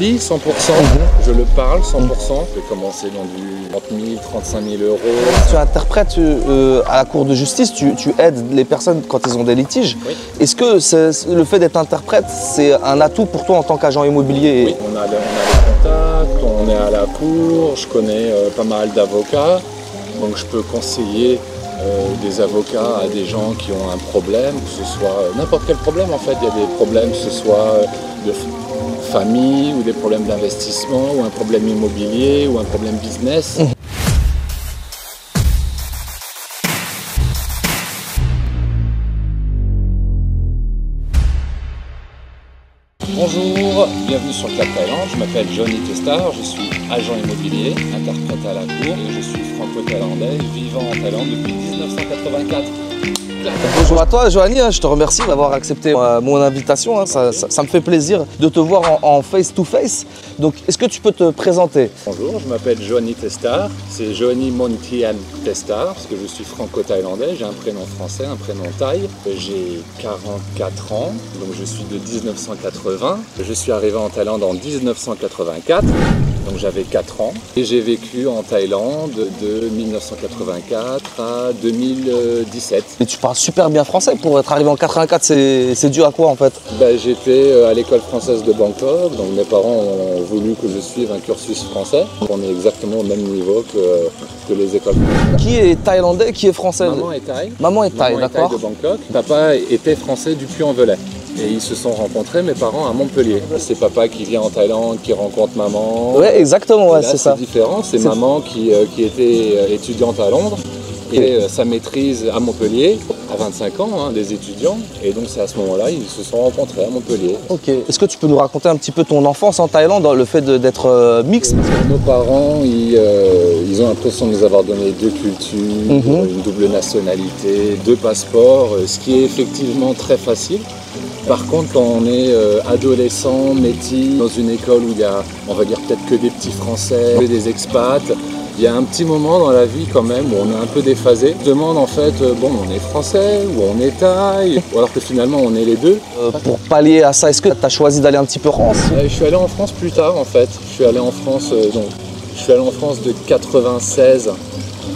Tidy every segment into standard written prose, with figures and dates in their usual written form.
Lis 100%, je le parle 100%. Je vais commencer dans du 30 000, 35 000 euros. Tu interprètes à la cour de justice, tu aides les personnes quand ils ont des litiges. Oui. Est-ce que le fait d'être interprète, c'est un atout pour toi en tant qu'agent immobilier? Oui, on a les contacts, on est à la cour, je connais pas mal d'avocats, donc je peux conseiller des avocats à des gens qui ont un problème, que ce soit n'importe quel problème en fait. Il y a des problèmes, que ce soit de famille ou des problèmes d'investissement ou un problème immobilier ou un problème business. Bonjour, bienvenue sur Clap Thaïlande, je m'appelle Johnny Testar, je suis agent immobilier, interprète à la cour et je suis franco-thaïlandais vivant en Thaïlande depuis 1984. Bonjour à toi Johanny, je te remercie d'avoir accepté mon invitation, ça me fait plaisir de te voir en face-to-face. Donc est-ce que tu peux te présenter? Bonjour, je m'appelle Johanny Testar, c'est Johanny Montian Testar parce que je suis franco-thaïlandais, j'ai un prénom français, un prénom thaï. J'ai 44 ans, donc je suis de 1980. Je suis arrivé en Thaïlande en 1984. Donc j'avais 4 ans et j'ai vécu en Thaïlande de 1984 à 2017. Et tu parles super bien français pour être arrivé en 84, c'est dû à quoi en fait? J'étais à l'école française de Bangkok, donc mes parents ont voulu que je suive un cursus français. On est exactement au même niveau que les écoles françaises. Qui est thaïlandais, qui est français? Maman est thaï. Maman est thaï, d'accord. De Bangkok. Papa était français du Puy-en-Velay. Et ils se sont rencontrés, mes parents, à Montpellier. C'est papa qui vient en Thaïlande, qui rencontre maman. Ouais, exactement, ouais, c'est ça. C'est différent, c'est maman qui était étudiante à Londres et sa maîtrise à Montpellier, à 25 ans, des étudiants. Et donc c'est à ce moment-là, ils se sont rencontrés à Montpellier. Ok. Est-ce que tu peux nous raconter un petit peu ton enfance en Thaïlande, le fait d'être mixte? Nos parents, ils ont l'impression de nous avoir donné deux cultures, une double nationalité, deux passeports, ce qui est effectivement très facile. Par contre, quand on est adolescent, métis, dans une école où il y a, on va dire peut-être que des petits Français, des expats, il y a un petit moment dans la vie quand même où on est un peu déphasé. On se demande en fait, bon, on est Français ou on est Thaï, ou alors que finalement on est les deux. Pour pallier à ça, est-ce que tu as choisi d'aller un petit peu en France? Je suis allé en France plus tard en fait. Je suis allé en France, je suis allé en France de 96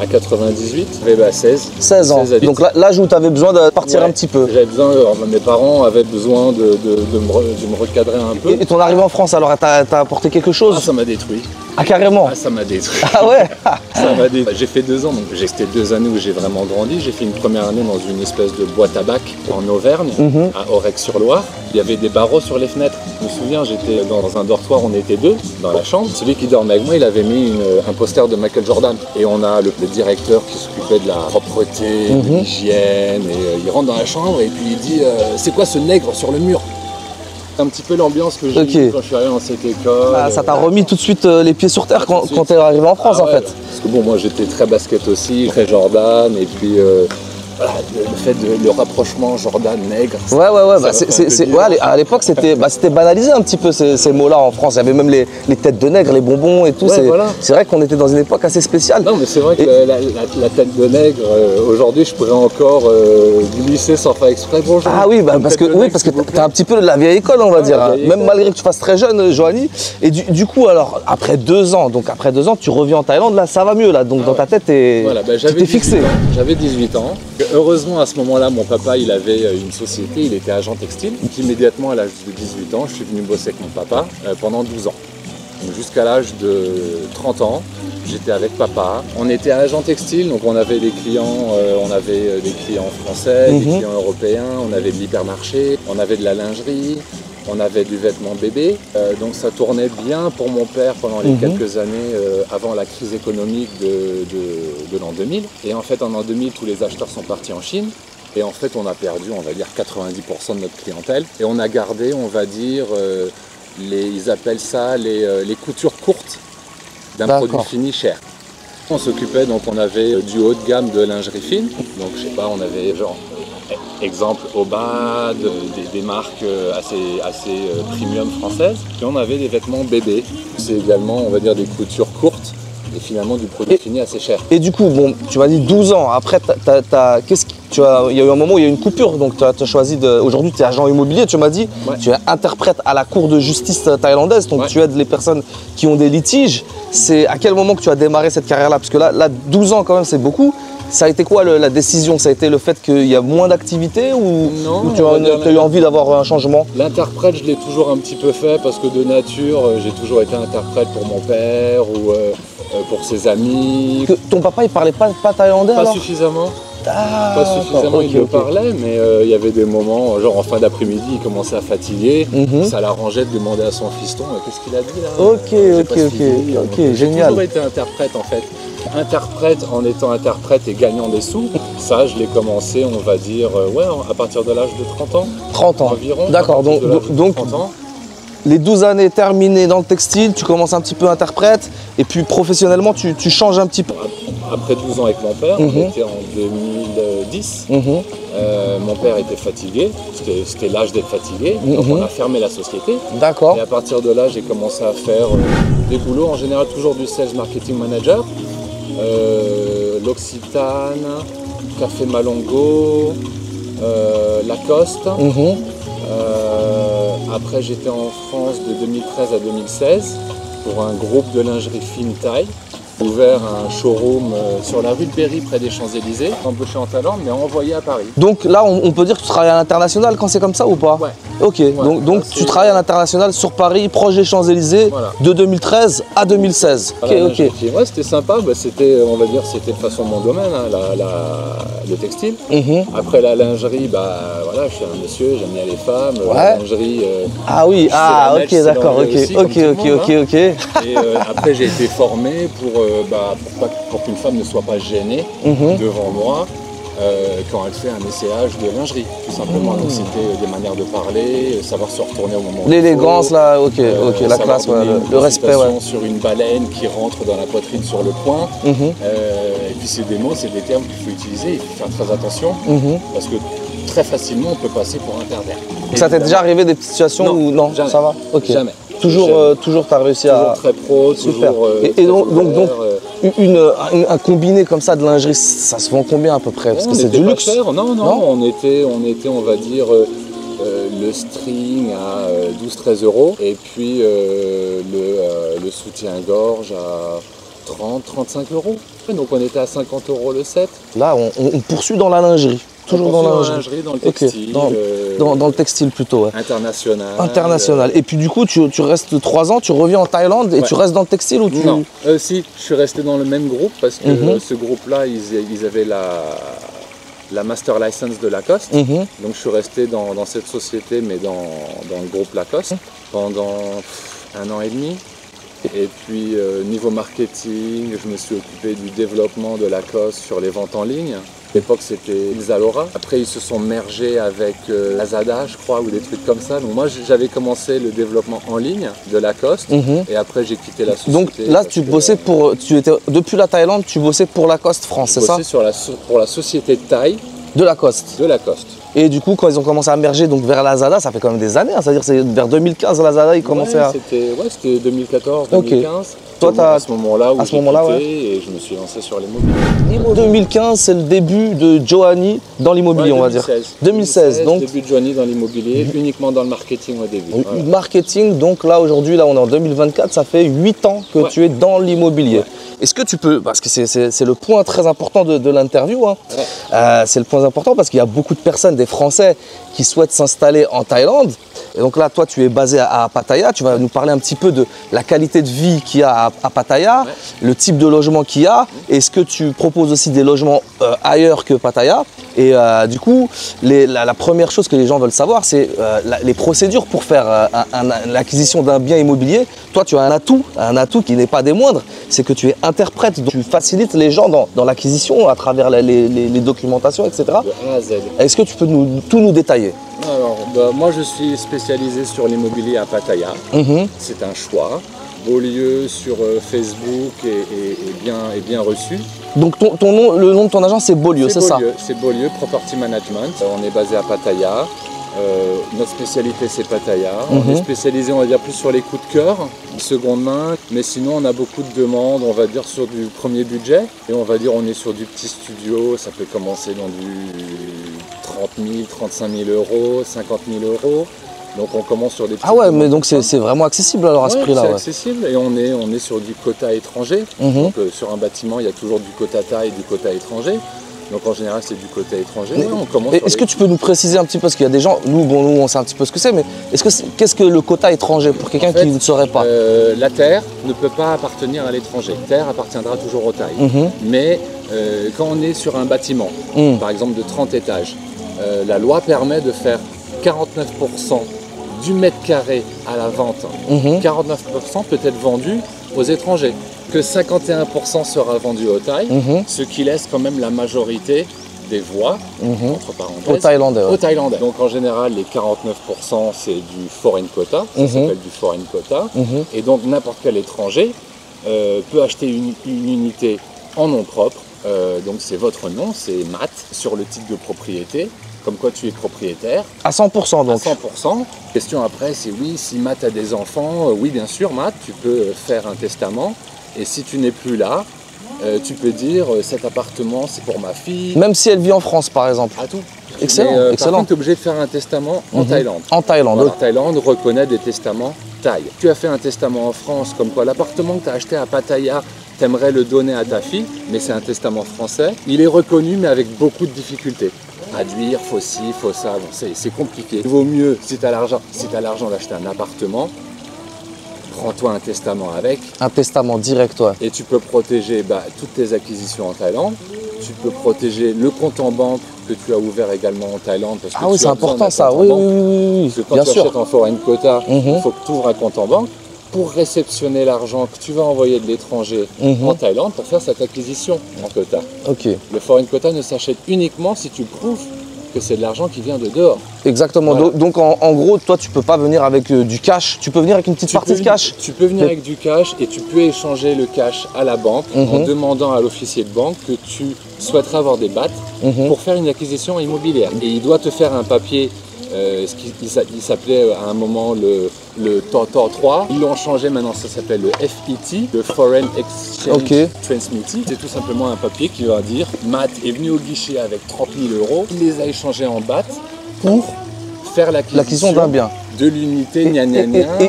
à 98, j'avais 16 ans. Donc l'âge où tu avais besoin de partir un petit peu. J'avais besoin, mes parents avaient besoin de me recadrer un peu. Et ton arrivée en France, alors t'as apporté quelque chose? Ah, ça m'a détruit. Ah carrément? Ah, ça m'a détruit. Ah ouais. Ça m'a détruit. J'ai fait 2 ans, donc c'était 2 années où j'ai vraiment grandi. J'ai fait une première année dans une espèce de boîte à bac en Auvergne, à Aurec-sur-Loire. Il y avait des barreaux sur les fenêtres. Je me souviens, j'étais dans un dortoir, on était 2 dans la chambre. Celui qui dormait avec moi, il avait mis un poster de Michael Jordan. Et on a le directeur qui s'occupait de la propreté, de l'hygiène. Et il rentre dans la chambre et puis il dit c'est quoi ce nègre sur le mur? Un petit peu l'ambiance que j'ai eue quand je suis arrivé dans cette école. Ah, ça t'a remis tout de suite les pieds sur terre quand t'es arrivé en France en fait. Parce que bon, moi j'étais très basket aussi, très Jordan, et puis voilà, le fait le rapprochement Jordan-nègre. Ouais, à l'époque c'était banalisé un petit peu ces mots-là en France. Il y avait même les têtes de nègre, les bonbons et tout. C'est vrai qu'on était dans une époque assez spéciale. Non mais c'est vrai que la tête de nègre, aujourd'hui je pourrais encore glisser sans faire exprès. Bonjour. Ah oui, parce que t'es un petit peu de la vieille école on va dire. Même malgré que tu fasses très jeune, Johanny. Et du coup alors, après 2 ans, tu reviens en Thaïlande, là ça va mieux là. Donc dans ta tête, tu t'es fixé. J'avais 18 ans. Heureusement, à ce moment-là, mon papa, il avait une société, il était agent textile. Donc, immédiatement, à l'âge de 18 ans, je suis venu bosser avec mon papa pendant 12 ans. Donc, jusqu'à l'âge de 30 ans, j'étais avec papa. On était agent textile, donc on avait des clients français, des clients européens, on avait de l'hypermarché, on avait de la lingerie. On avait du vêtement bébé, donc ça tournait bien pour mon père pendant les quelques années avant la crise économique de l'an 2000. Et en fait, en l'an 2000, tous les acheteurs sont partis en Chine. Et en fait, on a perdu, on va dire, 90% de notre clientèle. Et on a gardé, on va dire, ils appellent ça les coutures courtes d'un produit fini cher. On s'occupait, donc on avait du haut de gamme de lingerie fine. Donc je sais pas, on avait genre... Exemple Obad, des marques assez premium françaises. Puis on avait des vêtements bébés. C'est également, on va dire, des coutures courtes et finalement du produit fini assez cher. Et du coup, bon, tu m'as dit 12 ans. Après, il y a eu un moment où il y a eu une coupure, donc tu as choisi aujourd'hui tu es agent immobilier, tu m'as dit, tu es interprète à la cour de justice thaïlandaise, donc tu aides les personnes qui ont des litiges. C'est à quel moment que tu as démarré cette carrière-là? Parce que là, 12 ans quand même, c'est beaucoup. Ça a été quoi la décision? Ça a été le fait qu'il y a moins d'activité ou tu as eu envie d'avoir un changement? L'interprète, je l'ai toujours un petit peu fait parce que de nature, j'ai toujours été interprète pour mon père ou pour ses amis. Ton papa, il parlait pas thaïlandais alors? Pas suffisamment. Pas suffisamment, il le parlait, mais il y avait des moments, genre en fin d'après-midi, il commençait à fatiguer. Ça l'arrangeait de demander à son fiston qu'est-ce qu'il a dit là. Ok, génial. J'ai toujours été interprète en fait. Interprète en étant interprète et gagnant des sous, ça je l'ai commencé, on va dire, à partir de l'âge de 30 ans. 30 ans environ. D'accord, donc 30 ans. Les 12 années terminées dans le textile, tu commences un petit peu interprète et puis professionnellement tu changes un petit peu. Après 12 ans avec mon père, on était en 2010, mon père était fatigué, c'était l'âge d'être fatigué, donc on a fermé la société. D'accord. Et à partir de là, j'ai commencé à faire des boulots, en général toujours du sales marketing manager, l'Occitane, Café Malongo, Lacoste. Après, j'étais en France de 2013 à 2016 pour un groupe de lingerie fine taille. Ouvert un showroom sur la rue de Berry près des Champs-Élysées, embauché en Thaïlande mais envoyé à Paris. Donc là on peut dire que tu travailles à l'international quand c'est comme ça ou pas? Ouais. Ok, donc tu travailles à l'international sur Paris, proche des Champs-Élysées, de 2013 à 2016. Voilà, ok. Ouais, c'était sympa, c'était, on va dire, c'était de façon mon domaine, le textile. Après la lingerie, voilà, je suis un monsieur, j'aime bien les femmes, la lingerie. Ah oui, ok, d'accord, ok. Et après j'ai été formé pour qu'une femme ne soit pas gênée devant moi quand elle fait un essayage de lingerie, tout simplement. Donc c'était des manières de parler, savoir se retourner au moment où l'élégance là, la classe, le respect. Sur une baleine qui rentre dans la poitrine sur le coin. Et puis c'est des mots, c'est des termes qu'il faut utiliser, il faut faire très attention parce que très facilement on peut passer pour un pervers. Ça t'est déjà arrivé des petites situations où non, jamais, ça va? Jamais. Toujours tu as réussi à... Toujours très pro, super. Toujours... Et donc un combiné comme ça de lingerie, ça se vend combien à peu près? Parce que c'est du luxe. Non, on était, on va dire, le string à 12-13 € et puis le soutien-gorge à 30-35 €. Donc on était à 50 € le set. Là, on poursuit dans la lingerie. Toujours dans la lingerie, dans le textile. Dans le textile plutôt. Ouais. International. Et puis du coup, tu restes 3 ans, tu reviens en Thaïlande et tu restes dans le textile ou tu... Non, si, je suis resté dans le même groupe parce que ce groupe-là, ils avaient la master license de Lacoste. Donc je suis resté dans cette société, mais dans le groupe Lacoste pendant 1 an et demi. Et puis niveau marketing, je me suis occupé du développement de Lacoste sur les ventes en ligne. À l'époque c'était Zalora. Après ils se sont mergés avec Lazada je crois ou des trucs comme ça. Donc moi j'avais commencé le développement en ligne de Lacoste et après j'ai quitté la société. Donc là depuis la Thaïlande tu bossais pour Lacoste France, c'est ça? Je bossais pour la société Thaï de Lacoste. Et du coup, quand ils ont commencé à merger donc, vers Lazada, ça fait quand même des années, c'est-à-dire c'est vers 2015 Lazada, ils commençaient à... C'était 2014, 2015. Toi, à ce moment-là où j'ai quitté et je me suis lancé sur l'immobilier. 2015, c'est le début de Joanny dans l'immobilier, on va dire. 2016, donc... Début de Joanny dans l'immobilier, uniquement dans le marketing au début. Marketing, donc là aujourd'hui, on est en 2024, ça fait 8 ans que tu es dans l'immobilier. Est-ce que tu peux, parce que c'est le point très important de l'interview, c'est le point important parce qu'il y a beaucoup de personnes, des Français qui souhaitent s'installer en Thaïlande. Et donc là, toi, tu es basé à Pattaya. Tu vas nous parler un petit peu de la qualité de vie qu'il y a à Pattaya, le type de logement qu'il y a. Est-ce que tu proposes aussi des logements ailleurs que Pattaya? Et du coup, la première chose que les gens veulent savoir, c'est les procédures pour faire l'acquisition d'un bien immobilier. Toi, tu as un atout qui n'est pas des moindres, c'est que tu es interprète. Donc tu facilites les gens dans l'acquisition à travers les documentations, etc. De A à Z. Est-ce que tu peux tout nous détailler? Alors, moi, je suis spécialisé sur l'immobilier à Pattaya. C'est un choix. Beaulieu sur Facebook est bien reçu. Donc ton nom, le nom de ton agence, c'est Beaulieu, c'est ça? C'est Beaulieu Property Management. On est basé à Pattaya. Notre spécialité c'est Pattaya. On est spécialisé, on va dire, plus sur les coups de cœur, seconde main, mais sinon on a beaucoup de demandes, on va dire, sur du premier budget. Et on va dire on est sur du petit studio, ça peut commencer dans du 30 000, 35 000 euros, 50 000 euros. Donc on commence sur des petits. Ah ouais, mais donc c'est vraiment accessible alors à ce prix-là. C'est accessible et on est sur du quota étranger. Donc sur un bâtiment, il y a toujours du quota taille et du quota étranger. Donc en général, c'est du quota étranger. On commence. Est-ce que tu peux nous préciser un petit peu, parce qu'il y a des gens, nous on sait un petit peu ce que c'est, mais qu'est-ce que le quota étranger pour quelqu'un qui ne saurait pas? La terre ne peut pas appartenir à l'étranger. Terre appartiendra toujours aux tailles. Mais quand on est sur un bâtiment, par exemple de 30 étages, la loi permet de faire 49% du mètre carré à la vente. 49% peut être vendu aux étrangers. Que 51% sera vendu aux Thaïs, ce qui laisse quand même la majorité des voies, entre parenthèses, aux Thaïlandais. Donc en général, les 49% c'est du foreign quota, ça s'appelle du foreign quota. Et donc n'importe quel étranger peut acheter une unité en nom propre. Donc c'est votre nom, c'est Matt, sur le titre de propriété. Comme quoi tu es propriétaire. À 100% donc. À 100%. Question après, c'est oui, si Matt a des enfants, oui bien sûr Matt, tu peux faire un testament. Et si tu n'es plus là, tu peux dire cet appartement c'est pour ma fille. Même si elle vit en France par exemple. À tout. Excellent, Mais, excellent. Par contre, tu es obligé de faire un testament en Thaïlande. En Thaïlande. La Thaïlande reconnaît des testaments thaï. Tu as fait un testament en France, comme quoi l'appartement que tu as acheté à Pattaya, tu aimerais le donner à ta fille, mais c'est un testament français. Il est reconnu, mais avec beaucoup de difficultés. Traduire, faut ci, faut ça, bon, c'est compliqué. Il vaut mieux, si tu as l'argent d'acheter un appartement, prends-toi un testament avec. Un testament direct, ouais. Et tu peux protéger toutes tes acquisitions en Thaïlande. Tu peux protéger le compte en banque que tu as ouvert également en Thaïlande. Parce que oui, c'est important ça, oui. Parce que quand tu achètes en foreign quota, il faut que tu ouvres un compte en banque pour réceptionner l'argent que tu vas envoyer de l'étranger en Thaïlande pour faire cette acquisition en quota. Le foreign quota ne s'achète uniquement si tu prouves que c'est de l'argent qui vient de dehors. Exactement. Voilà. Donc en gros, toi, tu peux pas venir avec du cash. Tu peux venir avec une petite partie de cash. Tu peux venir avec du cash et tu peux échanger le cash à la banque en demandant à l'officier de banque que tu souhaiterais avoir des bahts pour faire une acquisition immobilière. Et il doit te faire un papier. Il s'appelait à un moment le TOR 3. Ils l'ont changé, maintenant ça s'appelle le FET, le Foreign Exchange Transmittee. C'est tout simplement un papier qui va dire Matt est venu au guichet avec 30 000 €, il les a échangés en bahts pour faire l'acquisition d'un bien. De l'unité,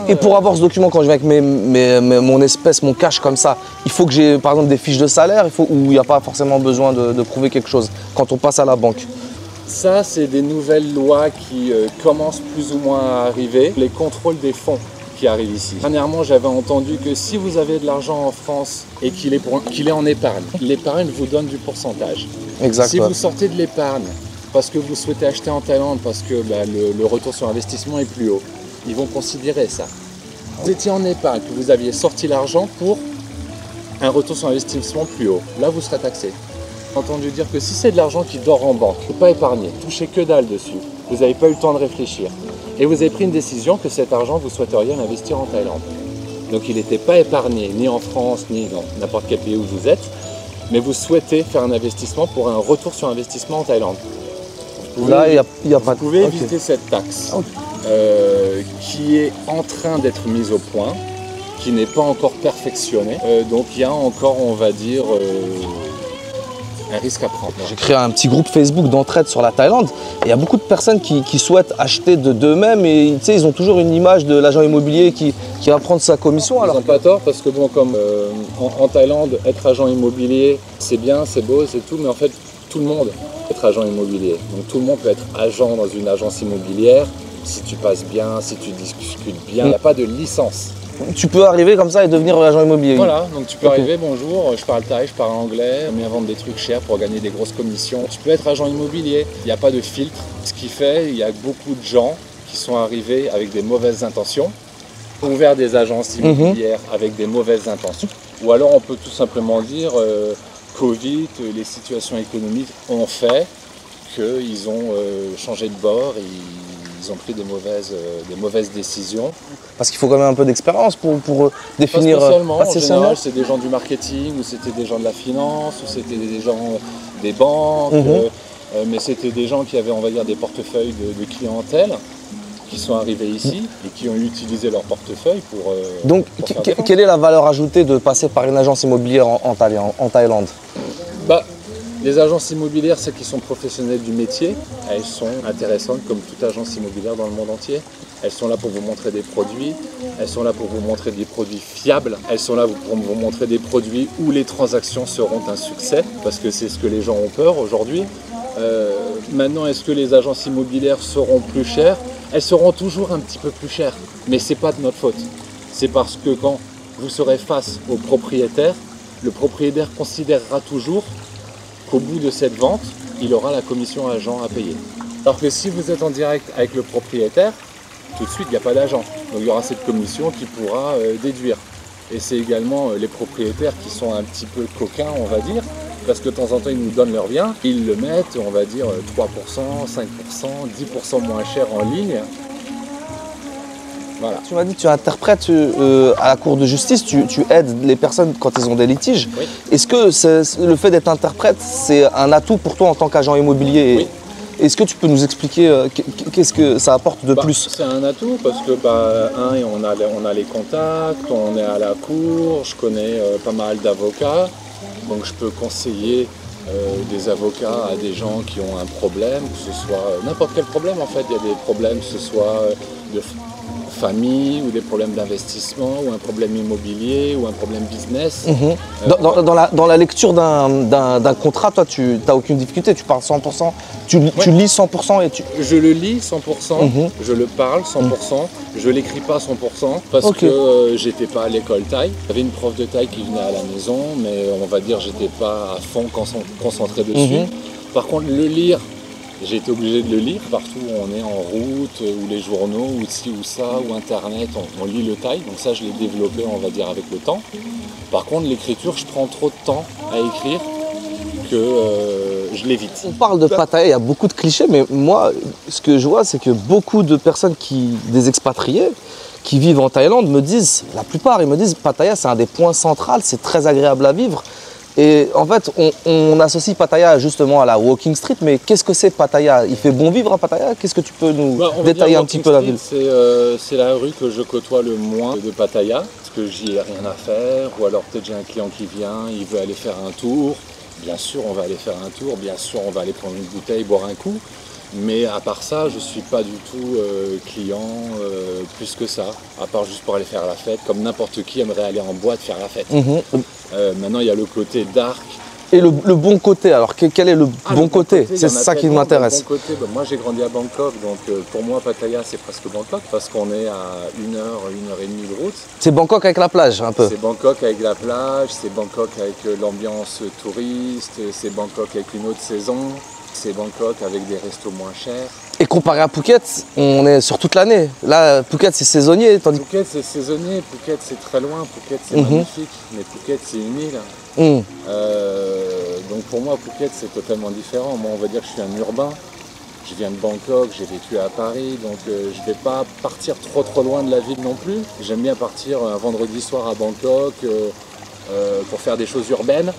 et pour avoir ce document, quand je viens avec mon espèce, mon cash comme ça, il faut que j'ai par exemple des fiches de salaire, ou il n'y a pas forcément besoin de prouver quelque chose quand on passe à la banque? Ça, c'est des nouvelles lois qui commencent plus ou moins à arriver. Les contrôles des fonds qui arrivent ici. Dernièrement, j'avais entendu que si vous avez de l'argent en France et qu'il est en épargne, l'épargne vous donne du pourcentage. Exact. Si vous sortez de l'épargne parce que vous souhaitez acheter en Thaïlande parce que le retour sur investissement est plus haut, ils vont considérer ça. Vous étiez en épargne, que vous aviez sorti l'argent pour un retour sur investissement plus haut. Là, vous serez taxé. J'ai entendu dire que si c'est de l'argent qui dort en banque, il ne faut pas épargner, touchez que dalle dessus. Vous n'avez pas eu le temps de réfléchir. Et vous avez pris une décision que cet argent, vous souhaiteriez l'investir en Thaïlande. Donc il n'était pas épargné, ni en France, ni dans n'importe quel pays où vous êtes, mais vous souhaitez faire un investissement pour un retour sur investissement en Thaïlande. Là, il y a pas de... Vous pouvez éviter cette taxe qui est en train d'être mise au point, qui n'est pas encore perfectionnée. Donc il y a encore, on va dire, un risque à prendre. J'ai créé un petit groupe Facebook d'entraide sur la Thaïlande et il y a beaucoup de personnes qui souhaitent acheter d'eux-mêmes et ils ont toujours une image de l'agent immobilier qui va prendre sa commission. Ils n'ont pas tort parce que bon, comme en Thaïlande, être agent immobilier, c'est bien, c'est beau, c'est tout, mais en fait, tout le monde peut être agent immobilier. Donc tout le monde peut être agent dans une agence immobilière si tu passes bien, si tu discutes bien. Il n'y a pas de licence. Tu peux arriver comme ça et devenir agent immobilier. Voilà, donc tu peux arriver, bonjour, je parle thaï, je parle anglais, on vient vendre des trucs chers pour gagner des grosses commissions. Tu peux être agent immobilier, il n'y a pas de filtre. Ce qui fait, il y a beaucoup de gens qui sont arrivés avec des mauvaises intentions, ouvert des agences immobilières avec des mauvaises intentions. Ou alors on peut tout simplement dire, Covid, les situations économiques ont fait qu'ils ont changé de bord et ils ont pris des mauvaises décisions. Parce qu'il faut quand même un peu d'expérience pour définir... Pas spécialement, en général, c'est des gens du marketing, ou c'était des gens de la finance, ou c'était des gens des banques. mais c'était des gens qui avaient, on va dire, des portefeuilles de clientèle, qui sont arrivés ici et qui ont utilisé leur portefeuille pour... Donc, quelle est la valeur ajoutée de passer par une agence immobilière en Thaïlande? Les agences immobilières, celles qui sont professionnelles du métier, elles sont intéressantes comme toute agence immobilière dans le monde entier. Elles sont là pour vous montrer des produits, elles sont là pour vous montrer des produits fiables, elles sont là pour vous montrer des produits où les transactions seront un succès, parce que c'est ce que les gens ont peur aujourd'hui. Maintenant, est-ce que les agences immobilières seront plus chères? Elles seront toujours un petit peu plus chères, mais ce n'est pas de notre faute. C'est parce que quand vous serez face au propriétaire, le propriétaire considérera toujours qu'au bout de cette vente, il aura la commission agent à payer. Alors que si vous êtes en direct avec le propriétaire, tout de suite, il n'y a pas d'agent. Donc il y aura cette commission qui pourra déduire. Et c'est également les propriétaires qui sont un petit peu coquins, on va dire, parce que de temps en temps, ils nous donnent leur bien. Ils le mettent, on va dire, 3%, 5%, 10% moins cher en ligne. Voilà. Tu m'as dit que tu interprètes à la cour de justice, tu aides les personnes quand ils ont des litiges. Oui. Est-ce que le fait d'être interprète, c'est un atout pour toi en tant qu'agent immobilier? Oui. Est-ce que tu peux nous expliquer qu'est-ce que ça apporte de plus? C'est un atout parce que, on a les contacts, on est à la cour, je connais pas mal d'avocats, donc je peux conseiller des avocats à des gens qui ont un problème, que ce soit n'importe quel problème en fait. Il y a des problèmes, que ce soit de famille ou des problèmes d'investissement ou un problème immobilier ou un problème business. Dans la lecture d'un contrat, toi, tu n'as aucune difficulté, tu parles 100%, tu lis 100% et tu... Je le lis 100%, je le parle 100%, je l'écris pas 100% parce que j'étais pas à l'école thaï. J'avais une prof de thaï qui venait à la maison, mais on va dire j'étais pas à fond concentré dessus. Par contre, le lire, j'ai été obligé de le lire partout où on est en route, ou les journaux, ou ci ou ça, ou internet, on lit le thaï, donc ça je l'ai développé on va dire avec le temps. Par contre l'écriture, je prends trop de temps à écrire que je l'évite. On parle de Pattaya, il y a beaucoup de clichés, mais moi ce que je vois c'est que beaucoup de personnes des expatriés qui vivent en Thaïlande me disent, la plupart ils me disent Pattaya c'est un des points centraux, c'est très agréable à vivre. Et en fait, on associe Pattaya justement à la Walking Street, mais qu'est-ce que c'est Pattaya? Il fait bon vivre à Pattaya? Qu'est-ce que tu peux nous détailler un petit peu la ville? C'est la rue que je côtoie le moins de Pattaya, parce que j'y ai rien à faire, ou alors peut-être j'ai un client qui vient, il veut aller faire un tour. Bien sûr, on va aller faire un tour, bien sûr, on va aller prendre une bouteille, boire un coup. Mais à part ça, je ne suis pas du tout client plus que ça, à part juste pour aller faire la fête, comme n'importe qui aimerait aller en boîte faire la fête. Maintenant, il y a le côté dark. Et le bon côté, alors quel est le bon côté? C'est ça qui m'intéresse. Moi j'ai grandi à Bangkok, donc pour moi Pattaya c'est presque Bangkok, parce qu'on est à 1 heure, 1 heure et demie de route. C'est Bangkok avec la plage un peu? C'est Bangkok avec la plage, c'est Bangkok avec l'ambiance touriste, c'est Bangkok avec une autre saison. C'est Bangkok avec des restos moins chers. Et comparé à Phuket, on est sur toute l'année. Là, Phuket, c'est saisonnier. Phuket, c'est saisonnier. Phuket, c'est très loin. Phuket, c'est magnifique. Mais Phuket, c'est une île. Donc pour moi, Phuket, c'est totalement différent. Moi, on va dire que je suis un urbain. Je viens de Bangkok, j'ai vécu à Paris. Donc je ne vais pas partir trop loin de la ville non plus. J'aime bien partir un vendredi soir à Bangkok pour faire des choses urbaines.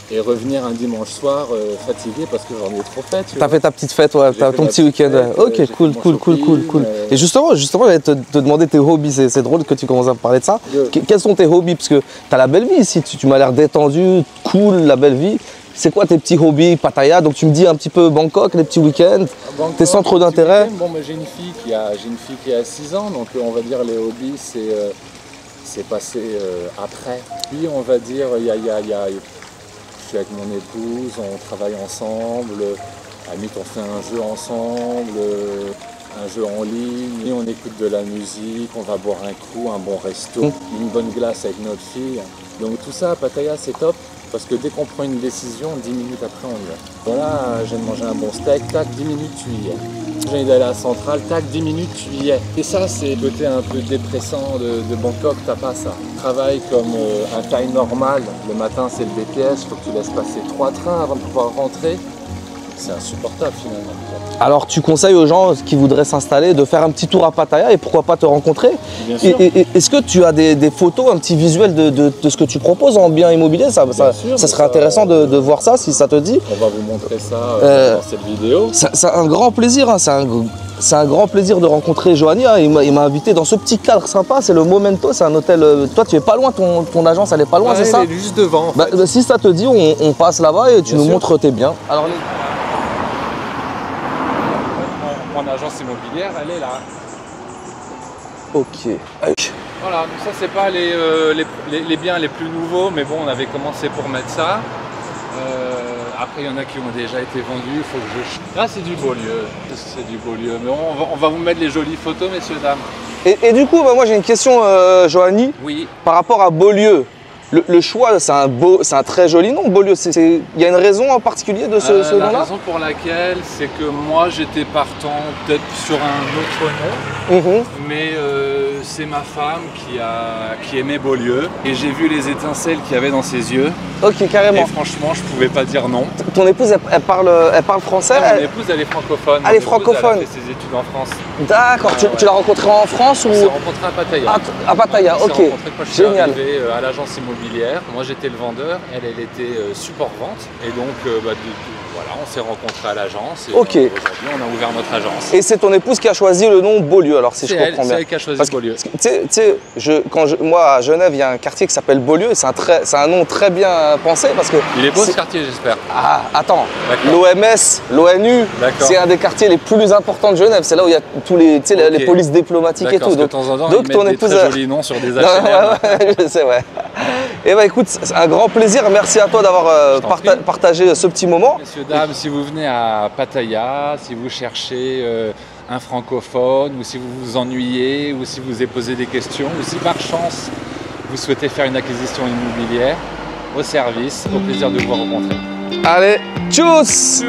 Et revenir un dimanche soir fatigué parce que j'en ai trop fait. T'as fait ta petite fête, ouais, t'as ton petit week-end. Ok, cool. Et justement, j'allais te demander tes hobbies. C'est drôle que tu commences à me parler de ça. Quels sont tes hobbies? Parce que t'as la belle vie ici, tu m'as l'air détendu, cool, la belle vie. C'est quoi tes petits hobbies, Pattaya? Donc tu me dis un petit peu Bangkok, les petits week-ends, tes centres d'intérêt. Bon, j'ai une fille qui a 6 ans, donc on va dire les hobbies, c'est passé après. Puis on va dire, je suis avec mon épouse, on travaille ensemble, à la limite on fait un jeu ensemble, un jeu en ligne, et on écoute de la musique, on va boire un coup, un bon resto, une bonne glace avec notre fille. Donc tout ça à Pattaya c'est top, parce que dès qu'on prend une décision, 10 minutes après on y est. Voilà, j'ai mangé un bon steak, tac, 10 minutes tu y es. J'ai d'aller à la centrale, tac, 10 minutes tu y es. Et ça c'est le côté un peu dépressant de Bangkok, t'as pas ça. Travaille comme un Thaï normal, le matin c'est le BTS, il faut que tu laisses passer 3 trains avant de pouvoir rentrer. c'est insupportable finalement. Alors tu conseilles aux gens qui voudraient s'installer de faire un petit tour à Pattaya et pourquoi pas te rencontrer. Bien sûr. Est-ce que tu as des photos, un petit visuel de ce que tu proposes en bien immobilier? Ça serait intéressant de voir ça si ça te dit. On va vous montrer ça dans cette vidéo. C'est un grand plaisir, hein, c'est un grand plaisir de rencontrer Johanny. Hein. Il m'a invité dans ce petit cadre sympa, c'est le Momento, c'est un hôtel. Toi tu es pas loin, ton agence elle est pas loin, c'est ça? Elle est juste devant. En fait. Si ça te dit, on passe là-bas et tu nous montres tes biens. Alors, mon agence immobilière, elle est là. Ok. Voilà, donc ça c'est pas les biens les plus nouveaux, mais bon, on avait commencé pour mettre ça. Après, il y en a qui ont déjà été vendus, il faut que je... Là, c'est du Beaulieu. C'est du Beaulieu. Mais on va vous mettre les jolies photos, messieurs, dames. Et du coup, moi j'ai une question, Johanny. Oui. Par rapport à Beaulieu. Le choix, c'est un très joli nom, Beaulieu. Il y a une raison en particulier de ce nom-là? La raison pour laquelle, c'est que moi, j'étais partant peut-être sur un autre nom, mais c'est ma femme qui aimait Beaulieu, et j'ai vu les étincelles qu'il y avait dans ses yeux. Ok, carrément. Et franchement, je pouvais pas dire non. Ton épouse, elle parle français? Mon épouse, elle est francophone. Elle est francophone. Elle a fait ses études en France. D'accord. Tu l'as rencontrée en France ou? On s'est rencontrés à Pattaya. À Pattaya, ok. Quand je suis arrivé à l'agence immobilière. Moi, j'étais le vendeur, elle était support vente. Et donc, voilà, on s'est rencontrés à l'agence. Et aujourd'hui, on a ouvert notre agence. Et c'est ton épouse qui a choisi le nom Beaulieu, alors si je comprends bien. C'est elle qui a choisi Beaulieu. Moi, à Genève, il y a un quartier qui s'appelle Beaulieu. C'est un nom très bien pensé parce que... Il est beau ce quartier, j'espère. Ah, attends. L'OMS, l'ONU, c'est un des quartiers les plus importants de Genève. C'est là où il y a tous les polices diplomatiques et tout. Donc, de temps en temps, ils mettent des très jolis noms sur des HLM. Je sais, ouais. Et bah écoute, c'est un grand plaisir. Merci à toi d'avoir partagé ce petit moment. Messieurs, dames, si vous venez à Pattaya, si vous cherchez un francophone, ou si vous vous ennuyez, ou si vous avez posé des questions, ou si par chance vous souhaitez faire une acquisition immobilière, au service, au plaisir de vous rencontrer. Allez, tchuss!